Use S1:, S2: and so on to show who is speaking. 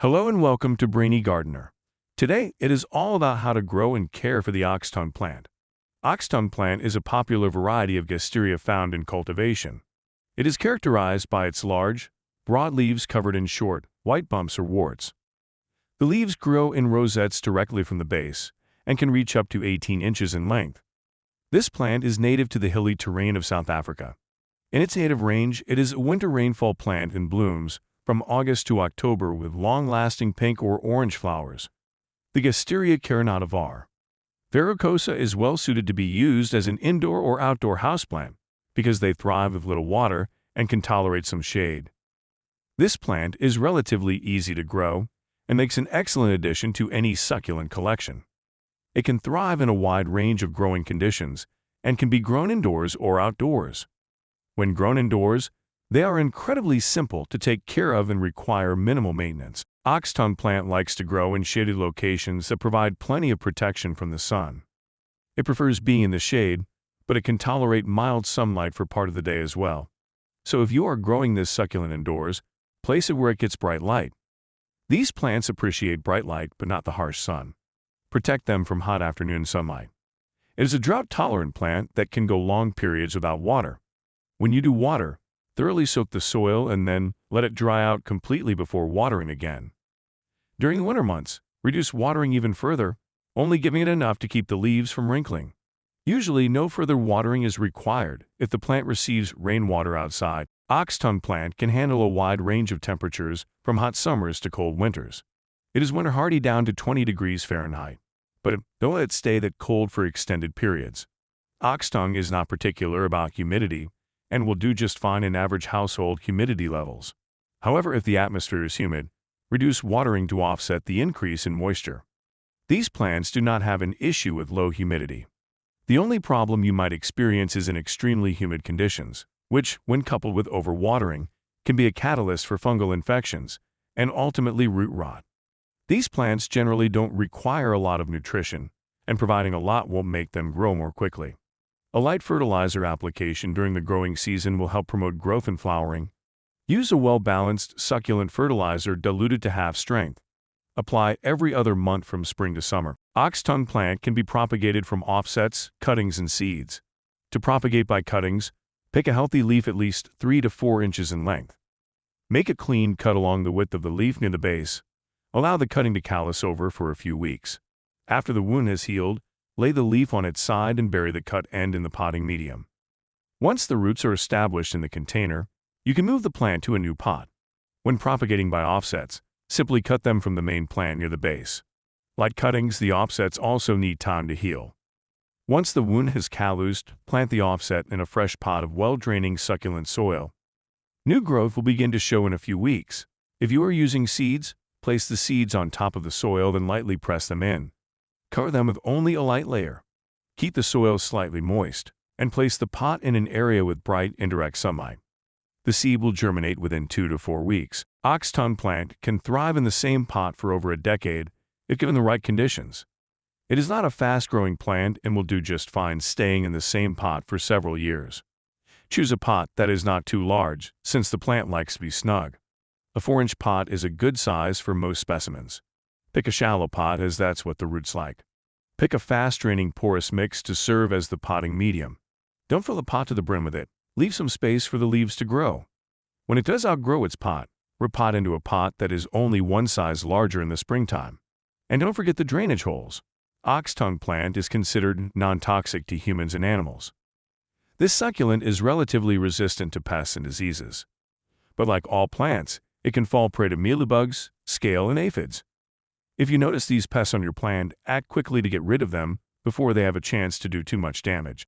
S1: Hello and welcome to Brainy Gardener. Today, it is all about how to grow and care for the oxtongue plant. Oxtongue plant is a popular variety of Gasteria found in cultivation. It is characterized by its large, broad leaves covered in short, white bumps or warts. The leaves grow in rosettes directly from the base and can reach up to 18 inches in length. This plant is native to the hilly terrain of South Africa. In its native range, it is a winter rainfall plant and blooms from August to October with long-lasting pink or orange flowers. The Gasteria carinata var. Varicosa is well suited to be used as an indoor or outdoor houseplant because they thrive with little water and can tolerate some shade. This plant is relatively easy to grow and makes an excellent addition to any succulent collection. It can thrive in a wide range of growing conditions and can be grown indoors or outdoors. When grown indoors, they are incredibly simple to take care of and require minimal maintenance. Oxtongue plant likes to grow in shaded locations that provide plenty of protection from the sun. It prefers being in the shade, but it can tolerate mild sunlight for part of the day as well. So if you are growing this succulent indoors, place it where it gets bright light. These plants appreciate bright light but not the harsh sun. Protect them from hot afternoon sunlight. It is a drought-tolerant plant that can go long periods without water. When you do water, thoroughly soak the soil and then let it dry out completely before watering again. During the winter months, reduce watering even further, only giving it enough to keep the leaves from wrinkling. Usually, no further watering is required if the plant receives rainwater outside. Oxtongue plant can handle a wide range of temperatures from hot summers to cold winters. It is winter hardy down to 20 degrees Fahrenheit, but don't let it stay that cold for extended periods. Oxtongue is not particular about humidity and will do just fine in average household humidity levels. However, if the atmosphere is humid, reduce watering to offset the increase in moisture. These plants do not have an issue with low humidity. The only problem you might experience is in extremely humid conditions, which, when coupled with overwatering, can be a catalyst for fungal infections and ultimately root rot. These plants generally don't require a lot of nutrition, and providing a lot won't make them grow more quickly. A light fertilizer application during the growing season will help promote growth and flowering. Use a well-balanced, succulent fertilizer diluted to half strength. Apply every other month from spring to summer. Oxtongue plant can be propagated from offsets, cuttings, and seeds. To propagate by cuttings, pick a healthy leaf at least 3 to 4 inches in length. Make a clean cut along the width of the leaf near the base. Allow the cutting to callus over for a few weeks. After the wound has healed, lay the leaf on its side and bury the cut end in the potting medium. Once the roots are established in the container, you can move the plant to a new pot. When propagating by offsets, simply cut them from the main plant near the base. Like cuttings, the offsets also need time to heal. Once the wound has calloused, plant the offset in a fresh pot of well-draining succulent soil. New growth will begin to show in a few weeks. If you are using seeds, place the seeds on top of the soil, then lightly press them in. Cover them with only a light layer. Keep the soil slightly moist, and place the pot in an area with bright, indirect sunlight. The seed will germinate within 2 to 4 weeks. Oxtongue plant can thrive in the same pot for over a decade if given the right conditions. It is not a fast-growing plant and will do just fine staying in the same pot for several years. Choose a pot that is not too large, since the plant likes to be snug. A 4-inch pot is a good size for most specimens. Pick a shallow pot, as that's what the roots like. Pick a fast-draining porous mix to serve as the potting medium. Don't fill the pot to the brim with it. Leave some space for the leaves to grow. When it does outgrow its pot, repot into a pot that is only one size larger in the springtime. And don't forget the drainage holes. Oxtongue plant is considered non-toxic to humans and animals. This succulent is relatively resistant to pests and diseases. But like all plants, it can fall prey to mealybugs, scale, and aphids. If you notice these pests on your plant, act quickly to get rid of them before they have a chance to do too much damage.